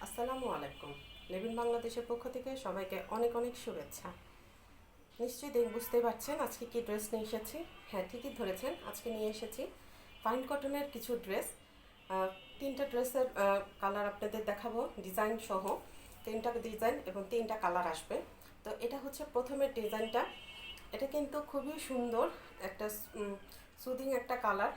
আসসালামু আলাইকুম। লেবিন বাংলাদেশের পক্ষ থেকে সবাইকে অনেক অনেক শুভেচ্ছা। নিশ্চয়ই বুঝতেই পারছেন আজকে কি ড্রেস নিয়ে এসেছি। হ্যাঁ, ঠিকই ধরেছেন, আজকে নিয়ে এসেছি ফাইন কটনের কিছু ড্রেস। তিনটা ড্রেসের কালার আপনাদের দেখাবো, ডিজাইন সহ। তিনটা ডিজাইন এবং তিনটা কালার আসবে। তো এটা হচ্ছে প্রথমের ডিজাইনটা। এটা কিন্তু খুবই সুন্দর একটা সুদিং একটা কালার,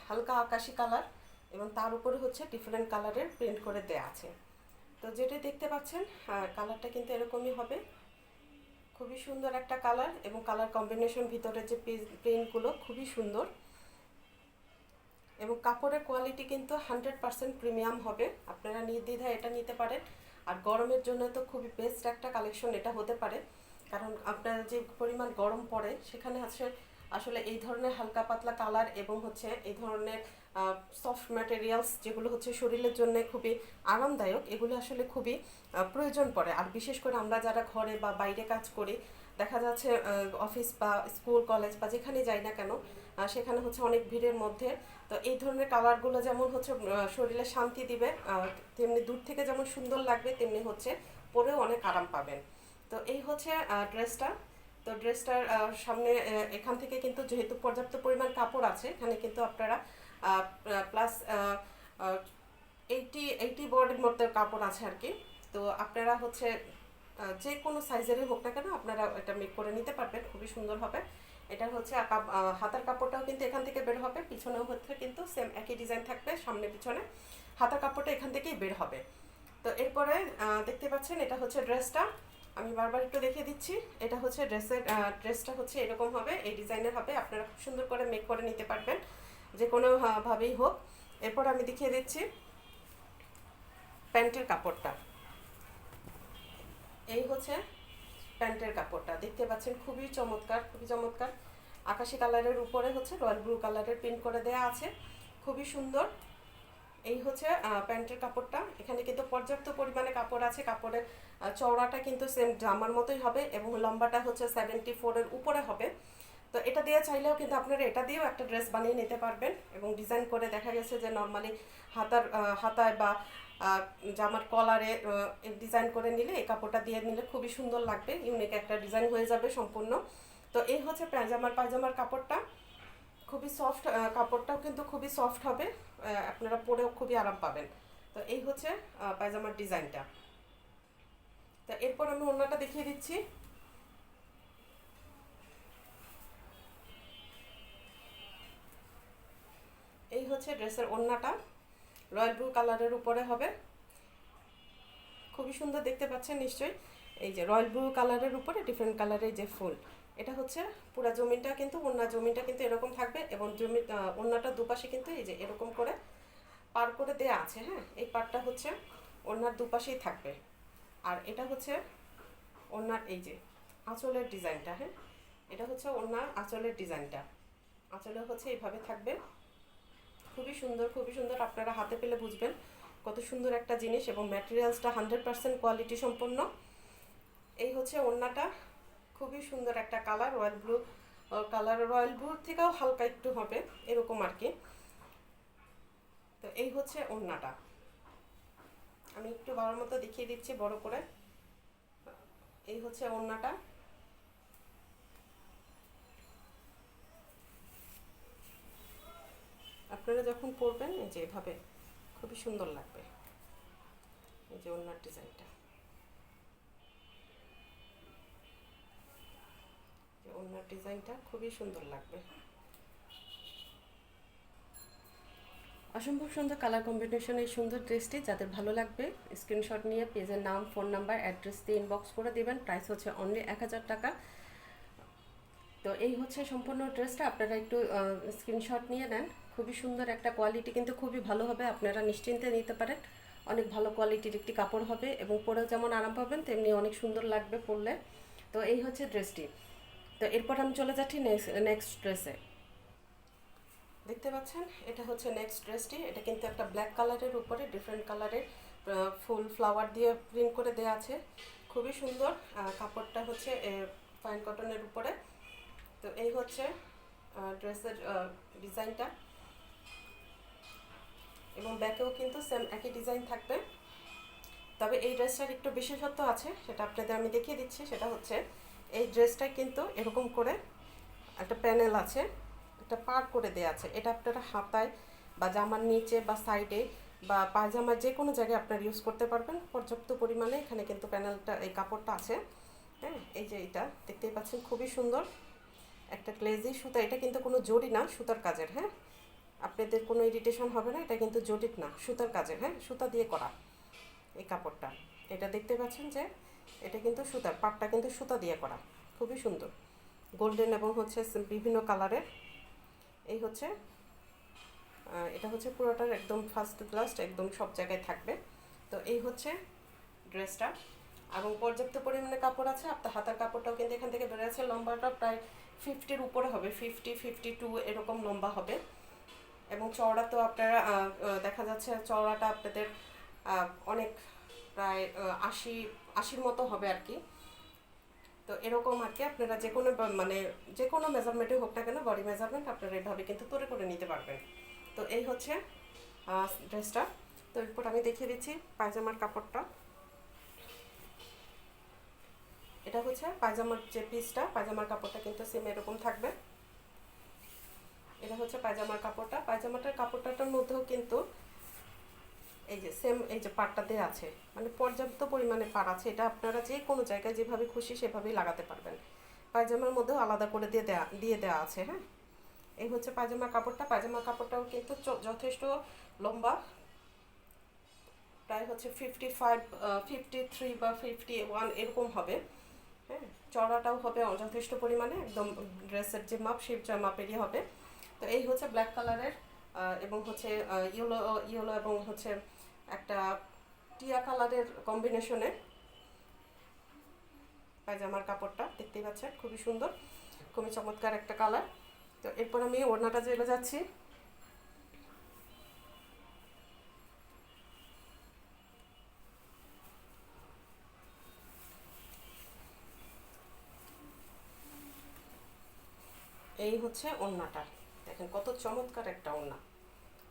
হালকা আকাশি কালার, এবং তার উপরে হচ্ছে ডিফারেন্ট কালারের প্রিন্ট করে দেয়া আছে। তো যেটা দেখতে পাচ্ছেন কালারটা কিন্তু এরকমই হবে। খুবই সুন্দর একটা কালার এবং কালার কম্বিনেশন, ভিতরের যে প্রিন্টগুলো খুবই সুন্দর এবং কাপড়ের কোয়ালিটি কিন্তু 100% প্রিমিয়াম হবে। আপনারা নির্দ্বিধায় এটা নিতে পারেন। আর গরমের জন্য তো খুবই বেস্ট একটা কালেকশন এটা হতে পারে, কারণ আপনার যে পরিমাণ গরম পড়ে সেখানে আসলে এই ধরনের হালকা পাতলা কালার এবং হচ্ছে এই ধরনের সফট ম্যাটেরিয়ালস যেগুলো হচ্ছে শরীরের জন্য খুবই আরামদায়ক, এগুলো আসলে খুবই প্রয়োজন পড়ে। আর বিশেষ করে আমরা যারা ঘরে বা বাইরে কাজ করি, দেখা যাচ্ছে অফিস বা স্কুল কলেজ বা যেখানে যাই না কেন, সেখানে হচ্ছে অনেক ভিড়ের মধ্যে। তো এই ধরনের কালারগুলো যেমন হচ্ছে শরীরে শান্তি দিবে, তেমনি দূর থেকে যেমন সুন্দর লাগবে, তেমনি হচ্ছে পরেও অনেক আরাম পাবেন। তো এই হচ্ছে ড্রেসটা। তো ড্রেসটার সামনে এখান থেকে কিন্তু যেহেতু পর্যাপ্ত পরিমাণ কাপড় আছে, এখানে কিন্তু আপনারা প্লাস 80 বডির মধ্যে কাপড় আছে আর কি। তো আপনারা হচ্ছে যে কোনো সাইজেরই হোক না কেন আপনারা এটা মেক করে নিতে পারবেন, খুবই সুন্দর হবে। এটা হচ্ছে হাতার কাপড়টাও কিন্তু এখান থেকে বের হবে, পিছনেও হচ্ছে কিন্তু সেম একই ডিজাইন থাকবে, সামনে পিছনে হাতার কাপড়টা এখান থেকেই বের হবে। তো এরপরে দেখতে পাচ্ছেন এটা হচ্ছে ড্রেসটা। আমি বারবার একটু দেখিয়ে দিচ্ছি। এটা হচ্ছে ড্রেসটা হচ্ছে এরকম হবে, এই ডিজাইনের হবে। আপনারা খুব সুন্দর করে মেক করে নিতে পারবেন, যে কোনো ভাবেই হোক। এরপর আমি দেখিয়ে দিচ্ছি প্যান্টের কাপড়টা। এই হচ্ছে প্যান্টের কাপড়টা, দেখতে পাচ্ছেন খুবই চমৎকার, খুবই চমৎকার। আকাশি কালারের উপরে হচ্ছে রয়্যাল ব্লু কালারের প্রিন্ট করে দেওয়া আছে, খুবই সুন্দর। এই হচ্ছে প্যান্টের কাপড়টা। এখানে কিন্তু পর্যাপ্ত পরিমাণে কাপড় আছে। কাপড়ের চওড়াটা কিন্তু সেম জামার মতোই হবে এবং লম্বাটা হচ্ছে 74-এর উপরে হবে। তো এটা দিয়ে চাইলেও কিন্তু আপনারা এটা দিয়েও একটা ড্রেস বানিয়ে নিতে পারবেন এবং ডিজাইন করে দেখা গেছে যে নর্মালি হাতায় বা জামার কলারে ডিজাইন করে নিলে, এই কাপড়টা দিয়ে নিলে খুবই সুন্দর লাগবে, ইউনিক একটা ডিজাইন হয়ে যাবে সম্পূর্ণ। তো এই হচ্ছে পায়জামার কাপড়টা, খুবই সফট। কাপড়টাও কিন্তু খুবই সফট হবে, আপনারা পরেও খুবই আরাম পাবেন। তো এই হচ্ছে পায়জামার ডিজাইনটা। তো এরপর আমি ওড়নাটা দেখিয়ে দিচ্ছি। এই হচ্ছে ড্রেসের ওড়নাটা, রয়্যাল ব্লু কালারের উপরে হবে, খুবই সুন্দর দেখতে পাচ্ছেন নিশ্চয়ই। এই যে রয়্যাল ব্লু কালারের উপরে ডিফারেন্ট কালারের যে ফুল, এটা হচ্ছে পুরা জমিনটা কিন্তু, ওড়নার জমিনটা কিন্তু এরকম থাকবে এবং ওড়নাটার দুপাশে কিন্তু এই যে এরকম করে পার করে দেয়া আছে। হ্যাঁ, এই পারটা হচ্ছে ওড়নার দুপাশেই থাকবে। আর এটা হচ্ছে ওড়নার এই যে আঁচলের ডিজাইনটা। হ্যাঁ, এটা হচ্ছে ওড়নার আঁচলের ডিজাইনটা। আঁচলে হচ্ছে এইভাবে থাকবে, খুবই সুন্দর, খুবই সুন্দর। আপনারা হাতে পেলে বুঝবেন কত সুন্দর একটা জিনিস এবং ম্যাটেরিয়ালসটা 100% কোয়ালিটি সম্পন্ন। এই হচ্ছে ওড়নাটা, খুবই সুন্দর একটা colour, royal blue colour, royal ব্লুর থেকেও হালকা একটু হবে এরকম আর কি। তো এই হচ্ছে ওড়নাটা, আমি একটু বড় মতো দেখিয়ে দিচ্ছি বড় করে। এই হচ্ছে ওড়নাটা। আপনারা যখন পরবেন এই যে এভাবে খুবই সুন্দর লাগবে। এই যে ওড়নার ডিজাইনটা, ওড়নার ডিজাইনটা খুবই সুন্দর লাগবে। অসম্ভব সুন্দর কালার কম্বিনেশন এই সুন্দর ড্রেসটি। যাদের ভালো লাগবে স্ক্রিনশট নিয়ে পেজের নাম, ফোন নাম্বার, অ্যাড্রেস দিয়ে ইনবক্স করে দেবেন। প্রাইস হচ্ছে অনলি 1000 টাকা। তো এই হচ্ছে সম্পূর্ণ ড্রেসটা, আপনারা একটু স্ক্রিনশট নিয়ে নেন। খুবই সুন্দর একটা কোয়ালিটি, কিন্তু খুবই ভালো হবে, আপনারা নিশ্চিন্তে নিতে পারেন। অনেক ভালো কোয়ালিটির একটি কাপড় হবে এবং পরেও যেমন আরাম পাবেন তেমনি অনেক সুন্দর লাগবে পরলে। তো এই হচ্ছে ড্রেসটি। তো এরপর আমি চলে যাচ্ছি নেক্সট ড্রেসে। দেখতে পাচ্ছেন এটা হচ্ছে নেক্সট ড্রেসটি। এটা কিন্তু একটা ব্ল্যাক কালারের উপরে ডিফারেন্ট কালারের ফুল ফ্লাওয়ার দিয়ে প্রিন্ট করে দেওয়া আছে, খুবই সুন্দর। কাপড়টা হচ্ছে ফাইন কটনের উপরে। তো এই হচ্ছে ড্রেসের ডিজাইনটা এবং ব্যাকেও কিন্তু সেম একই ডিজাইন থাকবে। তবে এই ড্রেসটার একটু বিশেষত্ব আছে, সেটা আপনাদের আমি দেখিয়ে দিচ্ছি। সেটা হচ্ছে এই ড্রেসটা কিন্তু এরকম করে একটা প্যানেল আছে, একটা পার করে দেওয়া আছে। এটা আপনারা হাতায় বা জামার নিচে বা সাইডে বা পায়জামার যে কোনো জায়গায় আপনারা ইউজ করতে পারবেন। পর্যাপ্ত পরিমাণে এখানে কিন্তু প্যানেলটা, এই কাপড়টা আছে। হ্যাঁ, এই যে এটা দেখতেই পাচ্ছেন, খুবই সুন্দর একটা গ্লেজি সুতা। এটা কিন্তু কোনো জরি না, সুতার কাজের। হ্যাঁ, আপনাদের কোনো ইরিটেশন হবে না, এটা কিন্তু জরিট না, সুতার কাজের। হ্যাঁ, সুতা দিয়ে করা এই কাপড়টা। এটা দেখতে পাচ্ছেন যে এটা কিন্তু সুতার, পাটটা কিন্তু সুতা দিয়ে করা, খুবই সুন্দর গোল্ডেন এবং হচ্ছে বিভিন্ন কালারের। এই হচ্ছে এটা হচ্ছে পুরোটার একদম ফার্স্ট টু লাস্ট একদম সব জায়গায় থাকবে। তো এই হচ্ছে ড্রেসটা, এবং পর্যাপ্ত পরিমাণে কাপড় আছে। আপনার হাতার কাপড়টাও কিন্তু এখান থেকে বেড়ে আছে। লম্বাটা প্রায় 50-র উপরে হবে, 50-52 এরকম লম্বা হবে। এবং চওড়া তো আপনারা দেখা যাচ্ছে চওড়াটা আপনাদের অনেক প্রায় 80-80-র মতো হবে আর কি। তো এরকম আর কি, আপনারা যে কোনো মানে যে কোনো মেজারমেন্টে হোক না কেন, বডি মেজারমেন্ট আপনারা এভাবে কিন্তু তৈরি করে নিতে পারবেন। তো এই হচ্ছে ড্রেসটা। তো এরপর আমি দেখিয়ে দিচ্ছি পায়জামার কাপড়টা। এটা হচ্ছে পায়জামার যে পিসটা, পায়জামার কাপড়টা কিন্তু সেম এরকম থাকবে। এটা হচ্ছে পায়জামার কাপড়টা। পায়জামাটার কাপড়টার মধ্যেও কিন্তু এই যে সেম এই যে পাড়টা দেওয়া আছে, মানে পর্যাপ্ত পরিমাণে পাড় আছে। এটা আপনারা যে কোনো জায়গায় যেভাবে খুশি সেভাবেই লাগাতে পারবেন। পায়জামার মধ্যেও আলাদা করে দিয়ে দেওয়া আছে। হ্যাঁ, এই হচ্ছে পায়জামার কাপড়টা। পায়জামার কাপড়টাও কিন্তু যথেষ্ট লম্বা, প্রায় হচ্ছে 55, 53 বা 51 এরকম হবে। হ্যাঁ, চড়াটাও হবে যথেষ্ট পরিমাণে, একদম ড্রেসের যে মাপ সেই মাপেরই হবে। তো এই হচ্ছে ব্ল্যাক কালারের এবং হচ্ছে ইয়েলো ইয়েলো এবং হচ্ছে একটা টিয়া কালারের কম্বিনেশনে পায়জামার কাপড়টা দেখতেই পাচ্ছেন, খুবই সুন্দর, খুবই চমৎকার একটা কালার। তো এরপর আমি ওড়নাটা চলে যাচ্ছি। এই হচ্ছে ওড়নাটা, দেখেন কত চমৎকার একটা ওড়না,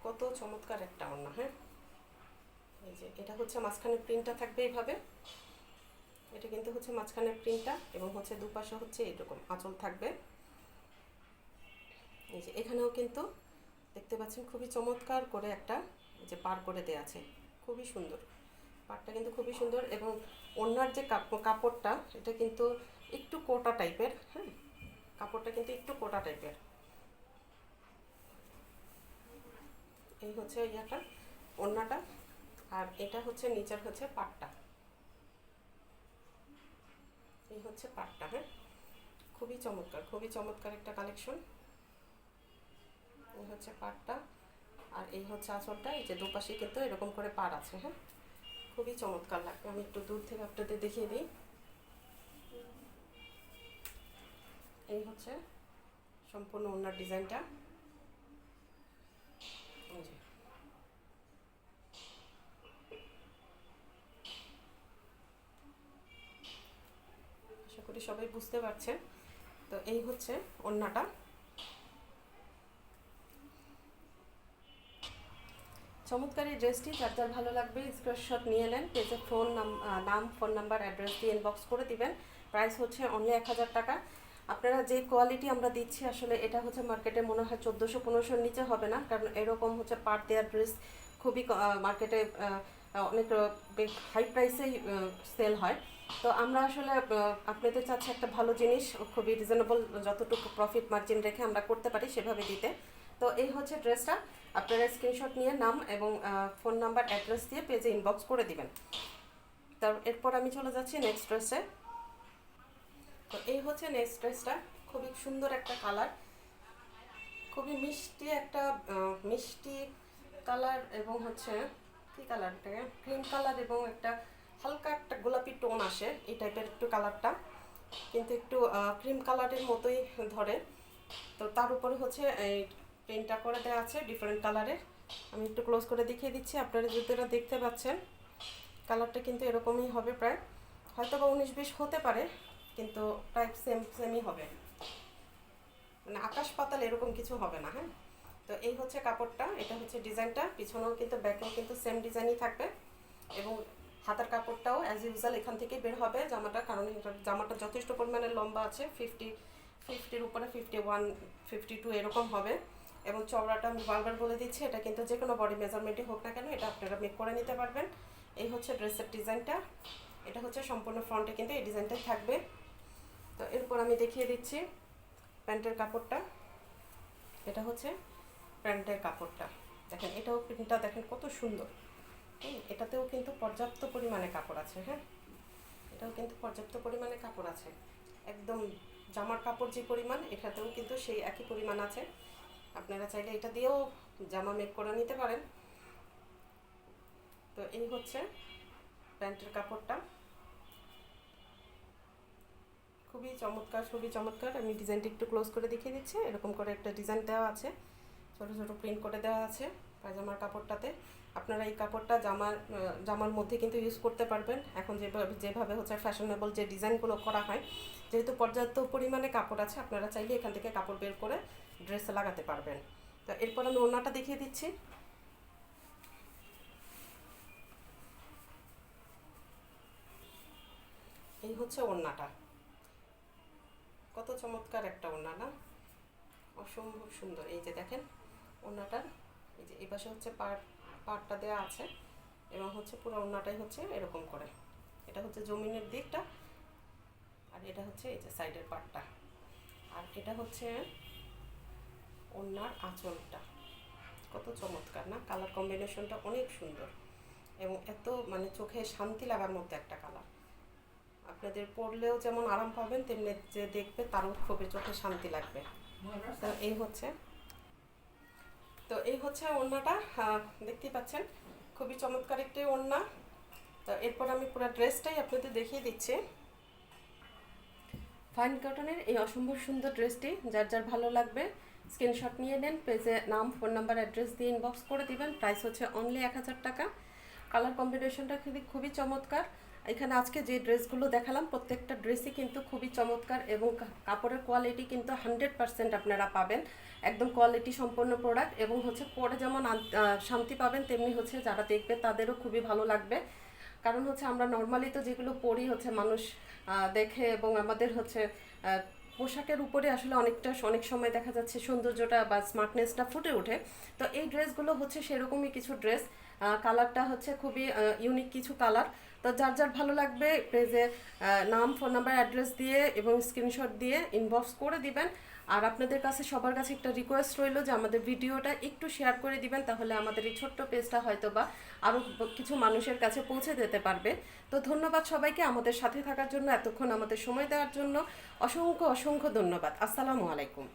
কত চমৎকার একটা ওড়না। হ্যাঁ, এই যে এটা হচ্ছে মাঝখানে প্রিন্টটা থাকবে এইভাবে, এটা কিন্তু হচ্ছে মাঝখানের প্রিন্টটা, এবং হচ্ছে দুপাশে হচ্ছে এরকম আঁচল থাকবে। এই যে এখানেও কিন্তু দেখতে পাচ্ছেন খুবই চমৎকার করে একটা যে পার করে দেওয়া আছে, খুবই সুন্দর পাড়টা কিন্তু খুবই সুন্দর। এবং ওড়নার যে কাপড়টা এটা কিন্তু একটু কোটা টাইপের। হ্যাঁ, কাপড়টা কিন্তু একটু কোটা টাইপের। এই হচ্ছে ইয়াটা ওড়নাটা, আর এটা হচ্ছে নিচের হচ্ছে পাটটা, এই হচ্ছে পাটটা। হ্যাঁ, খুবই চমৎকার, খুবই চমৎকার একটা কালেকশন। এই হচ্ছে পাটটা, আর এই হচ্ছে আঁচলটা। এই যে দুপাশে কিন্তু এরকম করে পার আছে। হ্যাঁ, খুবই চমৎকার লাগবে। আমি একটু দূর থেকে আপনাদের দেখিয়ে দিই। এই হচ্ছে সম্পূর্ণ ওড়নার ডিজাইনটা। আশা করি সবাই বুঝতে পারছেন। তো এই হচ্ছে ওড়নাটা। চমৎকার এই ড্রেসটি যার যার ভালো লাগবে স্ক্রিনশট নিয়ে নেন, পেজে নাম ফোন নাম্বার অ্যাড্রেস দিয়ে ইনবক্স করে দিবেন। প্রাইস হচ্ছে অনলি 1000 টাকা। আপনারা যে কোয়ালিটি আমরা দিচ্ছি আসলে এটা হচ্ছে মার্কেটে মনে হয় 1400-1500-র নিচে হবে না, কারণ এরকম হচ্ছে পার দেওয়ার ড্রেস খুবই মার্কেটে অনেক হাই প্রাইসেই সেল হয়। তো আমরা আসলে আপনাদের চাচ্ছি একটা ভালো জিনিস খুবই রিজনেবল, যতটুকু প্রফিট মার্জিন রেখে আমরা করতে পারি সেভাবে দিতে। তো এই হচ্ছে ড্রেসটা, আপনারা স্ক্রিনশট নিয়ে নাম এবং ফোন নাম্বার অ্যাড্রেস দিয়ে পেজে ইনবক্স করে দিবেন। তো এরপর আমি চলে যাচ্ছি নেক্সট ড্রেসে। তো এই হচ্ছে নেক্সট ড্রেসটা, খুবই সুন্দর একটা কালার, খুবই মিষ্টি একটা মিষ্টি কালার, এবং হচ্ছে কী কালারটা, ক্রিম কালার এবং একটা হালকা একটা গোলাপি টোন আসে এই টাইপের একটু কালারটা, কিন্তু একটু ক্রিম কালারের মতোই ধরে। তো তার উপরে হচ্ছে এই প্রিন্টটা করে দেওয়া আছে ডিফারেন্ট কালারের। আমি একটু ক্লোজ করে দেখিয়ে দিচ্ছি, আপনারা যেটা দেখতে পাচ্ছেন কালারটা কিন্তু এরকমই হবে প্রায়, হয়তো বা 19-20 হতে পারে, কিন্তু প্রায় সেমই হবে, মানে আকাশ পাতাল এরকম কিছু হবে না। হ্যাঁ, তো এই হচ্ছে কাপড়টা, এটা হচ্ছে ডিজাইনটা, পিছনেও কিন্তু ব্যাকেও কিন্তু সেম ডিজাইনই থাকবে, এবং হাতার কাপড়টাও অ্যাজ ইউজুয়াল এখান থেকে বের হবে জামাটা, কারণ জামাটা যথেষ্ট পরিমাণে লম্বা আছে, 50-50-র উপরে 51-52 এরকম হবে। এবং চওড়াটা আমি বারবার বলে দিচ্ছি, এটা কিন্তু যে কোনো বডি মেজারমেন্টই হোক না কেন এটা আপনারা মেক করে নিতে পারবেন। এই হচ্ছে ড্রেসের ডিজাইনটা, এটা হচ্ছে সম্পূর্ণ ফ্রন্টে কিন্তু এই ডিজাইনটাই থাকবে। তো এরপর আমি দেখিয়ে দিচ্ছি প্যান্টের কাপড়টা। এটা হচ্ছে প্যান্টের কাপড়টা, দেখেন এটাও প্রিন্টটা দেখেন কত সুন্দর। এটাতেও কিন্তু পর্যাপ্ত পরিমাণে কাপড় আছে। হ্যাঁ, এটাও কিন্তু পর্যাপ্ত পরিমাণে কাপড় আছে, একদম জামার কাপড় যে পরিমাণ এটাতেও কিন্তু সেই একই পরিমাণ আছে। আপনারা চাইলে এটা দিয়েও জামা মেক করে নিতে পারেন। তো এই হচ্ছে প্যান্টের কাপড়টা, খুবই চমৎকার, খুবই চমৎকার। আমি ডিজাইনটা একটু ক্লোজ করে দেখিয়ে দিচ্ছি। এরকম করে একটা ডিজাইন দেওয়া আছে, ছোটো ছোটো প্রিন্ট করে দেওয়া আছে পায়জামার কাপড়টাতে। আপনারা এই কাপড়টা জামার মধ্যে কিন্তু ইউজ করতে পারবেন। এখন যেভাবে হচ্ছে ফ্যাশনেবল যে ডিজাইনগুলো করা হয়, যেহেতু পর্যাপ্ত পরিমাণে কাপড় আছে, আপনারা চাইলে এখান থেকে কাপড় বের করে ড্রেসে লাগাতে পারবেন। তো এরপর আমি ওড়নাটা দেখিয়ে দিচ্ছি। এই হচ্ছে ওড়নাটা, কত চমৎকার একটা ওড়না না, অসম্ভব সুন্দর। এই যে দেখেন ওড়নাটার এই যে এই পাশে হচ্ছে পাড়টা দেওয়া আছে, এবং হচ্ছে পুরো ওড়নাটাই হচ্ছে এরকম করে। এটা হচ্ছে জমিনের দিকটা, আর এটা হচ্ছে এই যে সাইডের পার্টটা, আর এটা হচ্ছে ওড়নার আঁচলটা। কত চমৎকার না, কালার কম্বিনেশনটা অনেক সুন্দর এবং এত মানে চোখে শান্তি লাগার মতো একটা কালার। আপনাদের পরলেও যেমন আরাম পাবেন, তেমনি যে দেখবে তারও খুবই চোখে শান্তি লাগবে। তো এই হচ্ছে ওড়নাটা, দেখতেই পাচ্ছেন খুবই চমৎকার একটি ওড়না। তো এরপর আমি পুরো ড্রেসটাই আপনাদের দেখিয়ে দিচ্ছি। ফাইন কটনের এই অসম্ভব সুন্দর ড্রেসটি যার যার ভালো লাগবে স্ক্রিনশট নিয়ে নেন, পেজে নাম, ফোন নাম্বার, অ্যাড্রেস দিয়ে ইনবক্স করে দিবেন। প্রাইস হচ্ছে অনলি 1000 টাকা। কালার কম্বিনেশনটা খুবই চমৎকার। এখানে আজকে যে ড্রেসগুলো দেখালাম প্রত্যেকটা ড্রেসই কিন্তু খুবই চমৎকার, এবং কাপড়ের কোয়ালিটি কিন্তু 100% আপনারা পাবেন, একদম কোয়ালিটি সম্পন্ন প্রোডাক্ট। এবং হচ্ছে পরে যেমন শান্তি পাবেন, তেমনি হচ্ছে যারা দেখবে তাদেরও খুবই ভালো লাগবে। কারণ হচ্ছে আমরা নর্মালি তো যেগুলো পরি হচ্ছে মানুষ দেখে, এবং আমাদের হচ্ছে পোশাকের উপরে আসলে অনেক সময় দেখা যাচ্ছে সৌন্দর্যটা বা স্মার্টনেসটা ফুটে ওঠে। তো এই ড্রেসগুলো হচ্ছে সেরকমই কিছু ড্রেস, কালারটা হচ্ছে খুবই ইউনিক কিছু কালার। তো যার যার ভালো লাগবে পেজে নাম, ফোন নাম্বার, অ্যাড্রেস দিয়ে এবং স্ক্রিনশট দিয়ে ইনবক্স করে দিবেন। আর আপনাদের কাছে সবার কাছে একটা রিকোয়েস্ট রইল যে আমাদের ভিডিওটা একটু শেয়ার করে দিবেন, তাহলে আমাদের এই ছোট্ট পেজটা হয়তো বা আরও কিছু মানুষের কাছে পৌঁছে যেতে পারবে। তো ধন্যবাদ সবাইকে আমাদের সাথে থাকার জন্য, এতক্ষণ আমাদের সময় দেওয়ার জন্য অসংখ্য অসংখ্য ধন্যবাদ। আসসালামু আলাইকুম।